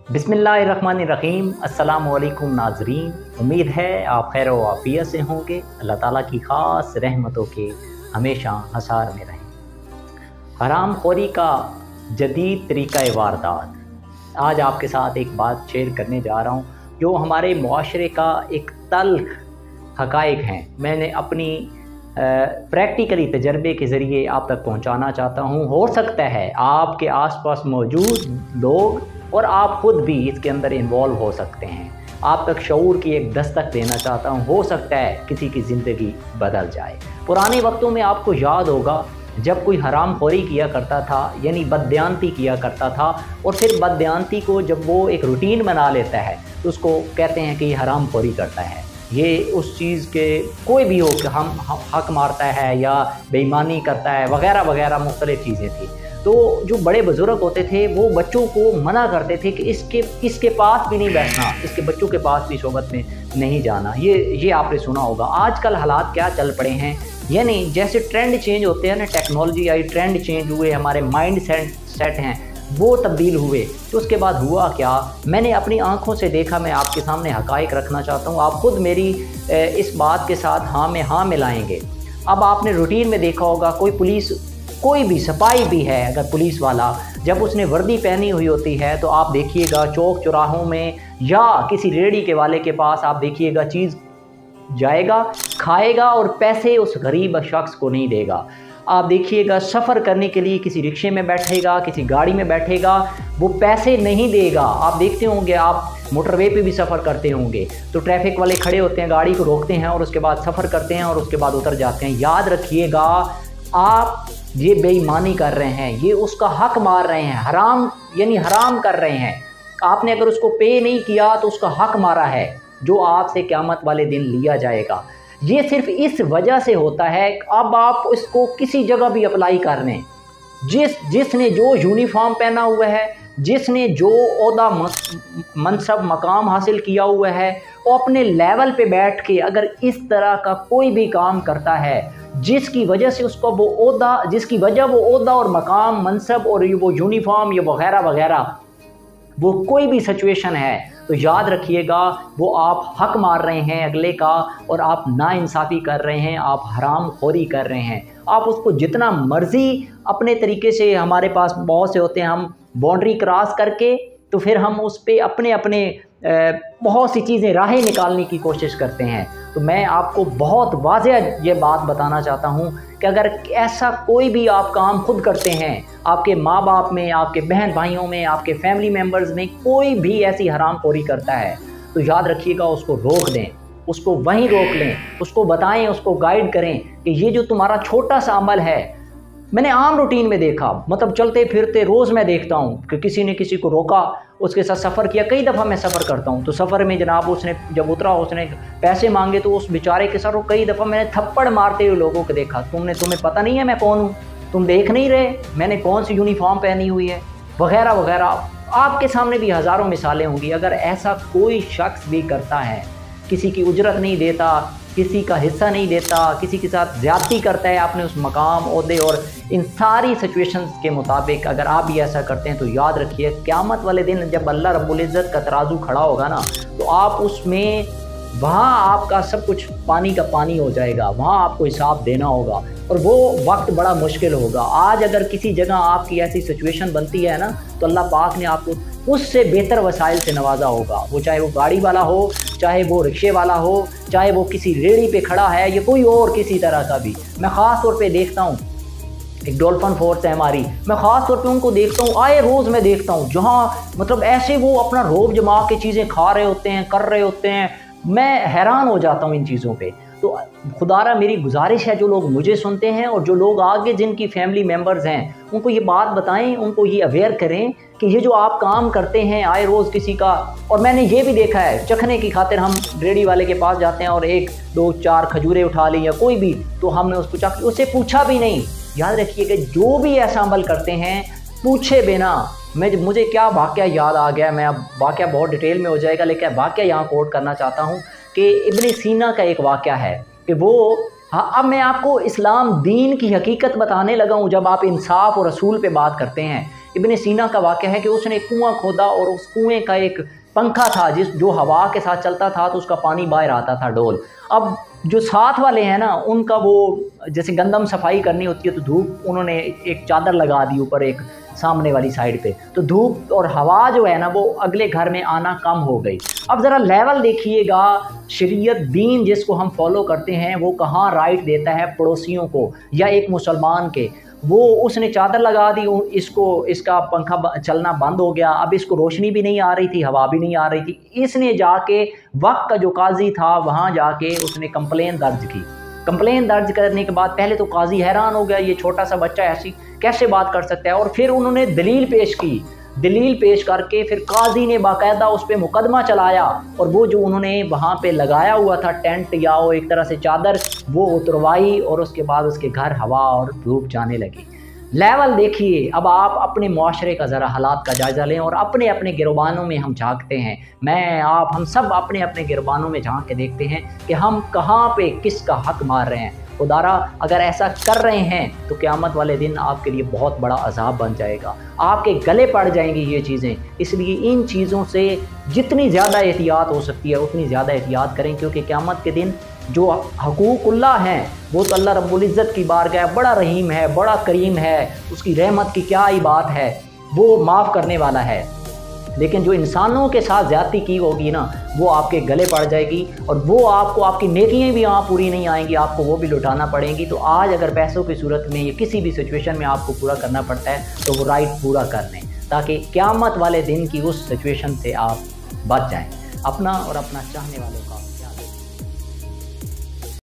बिस्मिल्लाहिर्रहमानिर्रहीम। अस्सलामुअलैकुम नाज़रीन, उम्मीद है आप खैर व आफ़ियत से होंगे। अल्लाह ताला की ख़ास रहमतों के हमेशा हसार में रहें। हराम खोरी का जदीद तरीक़ा वारदात। आज आपके साथ एक बात शेयर करने जा रहा हूँ जो हमारे मुआशरे का एक तल्ख़ हक़ाइक़ हैं। मैंने अपनी प्रैक्टिकली तजर्बे के ज़रिए आप तक पहुँचाना चाहता हूँ। हो सकता है आपके आस पास मौजूद लोग और आप ख़ुद भी इसके अंदर इन्वॉल्व हो सकते हैं। आप तक शऊर की एक दस्तक देना चाहता हूँ। हो सकता है किसी की ज़िंदगी बदल जाए। पुराने वक्तों में आपको याद होगा जब कोई हराम खोरी किया करता था, यानी बददियानती किया करता था, और फिर बददियानती को जब वो एक रूटीन बना लेता है तो उसको कहते हैं कि ये हराम खोरी करता है। ये उस चीज़ के कोई भी हो कि हम हक मारता है या बेईमानी करता है वगैरह वगैरह मुख्तलिफ़ चीज़ें थी। तो जो बड़े बुज़ुर्ग होते थे वो बच्चों को मना करते थे कि इसके पास भी नहीं बैठना, इसके बच्चों के पास भी सोबत में नहीं जाना। ये आपने सुना होगा। आजकल हालात क्या चल पड़े हैं, यानी जैसे ट्रेंड चेंज होते हैं ना, टेक्नोलॉजी आई, ट्रेंड चेंज हुए, हमारे माइंड सेट हैं वो तब्दील हुए। तो उसके बाद हुआ क्या, मैंने अपनी आंखों से देखा। मैं आपके सामने हक़ाइक़ रखना चाहता हूँ। आप ख़ुद मेरी इस बात के साथ हाँ में हाँ मिलाएंगे। अब आपने रूटीन में देखा होगा कोई भी सिपाही भी है, अगर पुलिस वाला जब उसने वर्दी पहनी हुई होती है तो आप देखिएगा चौक चौराहों में या किसी रेहड़ी के वाले के पास आप देखिएगा चीज़ जाएगा, खाएगा और पैसे उस गरीब शख्स को नहीं देगा। आप देखिएगा सफ़र करने के लिए किसी रिक्शे में बैठेगा, किसी गाड़ी में बैठेगा, वो पैसे नहीं देगा। आप देखते होंगे, आप मोटरवे पे भी सफ़र करते होंगे तो ट्रैफिक वाले खड़े होते हैं, गाड़ी को रोकते हैं और उसके बाद सफ़र करते हैं और उसके बाद उतर जाते हैं। याद रखिएगा, आप ये बेईमानी कर रहे हैं, ये उसका हक मार रहे हैं, हराम यानी हराम कर रहे हैं। आपने अगर उसको पे नहीं किया तो उसका हक मारा है जो आपसे क़यामत वाले दिन लिया जाएगा। ये सिर्फ इस वजह से होता है। अब आप इसको किसी जगह भी अप्लाई कर लें, जिसने जो यूनिफॉर्म पहना हुआ है, जिसने जो ओहदा मनसब मकाम हासिल किया हुआ है, वो अपने लेवल पे बैठ के अगर इस तरह का कोई भी काम करता है जिसकी वजह से उसको वो ओहदा, जिसकी वजह वो ओहदा और मकाम मनसब और वो यूनिफॉर्म या वगैरह वगैरह, वो कोई भी सिचुएशन है, तो याद रखिएगा वो आप हक मार रहे हैं अगले का और आप नाइंसाफ़ी कर रहे हैं, आप हराम खोरी कर रहे हैं। आप उसको जितना मर्ज़ी अपने तरीके से, हमारे पास बहुत से होते हैं, हम बाउंड्री क्रॉस करके तो फिर हम उस पर अपने बहुत सी चीज़ें राहें निकालने की कोशिश करते हैं। तो मैं आपको बहुत वाज़ेह ये बात बताना चाहता हूँ कि अगर ऐसा कोई भी आप काम खुद करते हैं, आपके माँ बाप में, आपके बहन भाइयों में, आपके फैमिली मेम्बर्स में कोई भी ऐसी हरामखोरी करता है तो याद रखिएगा उसको रोक दें, उसको वहीं रोक लें, उसको बताएं, उसको गाइड करें कि ये जो तुम्हारा छोटा सा अमल है। मैंने आम रूटीन में देखा, मतलब चलते फिरते रोज़ मैं देखता हूँ कि किसी ने किसी को रोका, उसके साथ सफ़र किया। कई दफ़ा मैं सफ़र करता हूँ तो सफ़र में जनाब उसने जब उतरा, उसने पैसे मांगे तो उस बेचारे के साथ कई दफ़ा मैंने थप्पड़ मारते हुए लोगों को देखा। तुम्हें पता नहीं है मैं कौन हूँ? तुम देख नहीं रहे मैंने कौन सी यूनिफॉर्म पहनी हुई है वगैरह वगैरह। आपके सामने भी हज़ारों मिसालें होंगी। अगर ऐसा कोई शख्स भी करता है, किसी की उजरत नहीं देता, किसी का हिस्सा नहीं देता, किसी के साथ ज़्यादती करता है अपने उस मकाम, ओहदे और इन सारी सिचुएशंस के मुताबिक अगर आप भी ऐसा करते हैं तो याद रखिए क़यामत वाले दिन जब अल्लाह रब्बुल इज़्ज़त का तराजू खड़ा होगा ना, तो आप उसमें वहाँ आपका सब कुछ पानी का पानी हो जाएगा। वहाँ आपको हिसाब देना होगा और वो वक्त बड़ा मुश्किल होगा। आज अगर किसी जगह आपकी ऐसी सिचुएशन बनती है ना, तो अल्लाह पाक ने आपको उससे बेहतर वसाइल से नवाजा होगा। वो चाहे वो गाड़ी वाला हो, चाहे वो रिक्शे वाला हो, चाहे वो किसी रेहड़ी पे खड़ा है या कोई और किसी तरह का भी। मैं ख़ास तौर पे देखता हूँ, एक डॉल्फिन फोर्स है हमारी, मैं ख़ास तौर पे उनको देखता हूँ, आए रोज़ मैं देखता हूँ, जहाँ मतलब ऐसे वो अपना रोब जमा के चीज़ें खा रहे होते हैं, कर रहे होते हैं। मैं हैरान हो जाता हूँ इन चीज़ों पे। तो खुदारा मेरी गुजारिश है, जो लोग मुझे सुनते हैं और जो लोग आगे जिनकी फैमिली मेम्बर्स हैं, उनको ये बात बताएं, उनको ये अवेयर करें कि ये जो आप काम करते हैं आए रोज़ किसी का। और मैंने ये भी देखा है, चखने की खातिर हम रेहड़ी वाले के पास जाते हैं और 1, 2, 4 खजूरें उठा ली या कोई भी, तो हमने उसको चख, उससे पूछा भी नहीं। याद रखिए कि जो भी ऐसा अमल करते हैं पूछे बिना। मुझे क्या वाक़या याद आ गया, मैं अब वाक़या बहुत डिटेल में हो जाएगा लेकिन वाक़या यहाँ कोट करना चाहता हूँ कि इब्न सीना का एक वाक़या है कि वो, हाँ, अब मैं आपको इस्लाम दीन की हकीकत बताने लगा हूँ। जब आप इंसाफ और रसूल पे बात करते हैं इब्ने सीना का वाक़या है कि उसने कुआं खोदा और उस कुएं का एक पंखा था जो हवा के साथ चलता था, तो उसका पानी बाहर आता था डोल। अब जो साथ वाले हैं ना, उनका वो जैसे गंदम सफाई करनी होती है तो धूप, उन्होंने एक चादर लगा दी ऊपर एक सामने वाली साइड पे, तो धूप और हवा जो है ना वो अगले घर में आना कम हो गई। अब ज़रा लेवल देखिएगा, शरीयत दीन जिसको हम फॉलो करते हैं वो कहाँ राइट देता है पड़ोसियों को या एक मुसलमान के। वो उसने चादर लगा दी, इसका पंखा चलना बंद हो गया, अब इसको रोशनी भी नहीं आ रही थी, हवा भी नहीं आ रही थी। इसने जाके वक्त का जो काजी था वहाँ जाके उसने कंप्लेन दर्ज की। कंप्लेन दर्ज करने के बाद पहले तो काजी हैरान हो गया, ये छोटा सा बच्चा ऐसी कैसे बात कर सकता है। और फिर उन्होंने दलील पेश की, दलील पेश करके फिर काजी ने बाकायदा उस पर मुकदमा चलाया और वो जो उन्होंने वहाँ पे लगाया हुआ था टेंट या वो एक तरह से चादर, वो उतरवाई और उसके बाद उसके घर हवा और धूप जाने लगी। लेवल देखिए। अब आप अपने मुआशरे का ज़रा हालात का जायज़ा लें और अपने अपने गिरबानों में हम झांकते हैं, मैं आप हम सब अपने अपने गिरबानों में झांक के देखते हैं कि हम कहाँ पे किसका हक मार रहे हैं। खुदारा अगर ऐसा कर रहे हैं तो क़यामत वाले दिन आपके लिए बहुत बड़ा अज़ाब बन जाएगा, आपके गले पड़ जाएंगी ये चीज़ें। इसलिए इन चीज़ों से जितनी ज़्यादा एहतियात हो सकती है उतनी ज़्यादा एहतियात करें, क्योंकि क़यामत के दिन जो हकूक़ुल्लाह हैं वो तो अल्लाह रब्बुल इज़्ज़त की बारगाह बड़ा रहीम है, बड़ा करीम है, उसकी रहमत की क्या ही बात है, वो माफ़ करने वाला है। लेकिन जो इंसानों के साथ ज़्यादती की होगी ना, वो आपके गले पड़ जाएगी और वो आपको, आपकी नेकियां भी वहाँ पूरी नहीं आएंगी, आपको वो भी लुटाना पड़ेंगी। तो आज अगर पैसों की सूरत में या किसी भी सिचुएशन में आपको पूरा करना पड़ता है तो वो राइट पूरा कर लें, ताकि क़यामत वाले दिन की उस सिचुएशन से आप बच जाएँ। अपना और अपना चाहने वालों का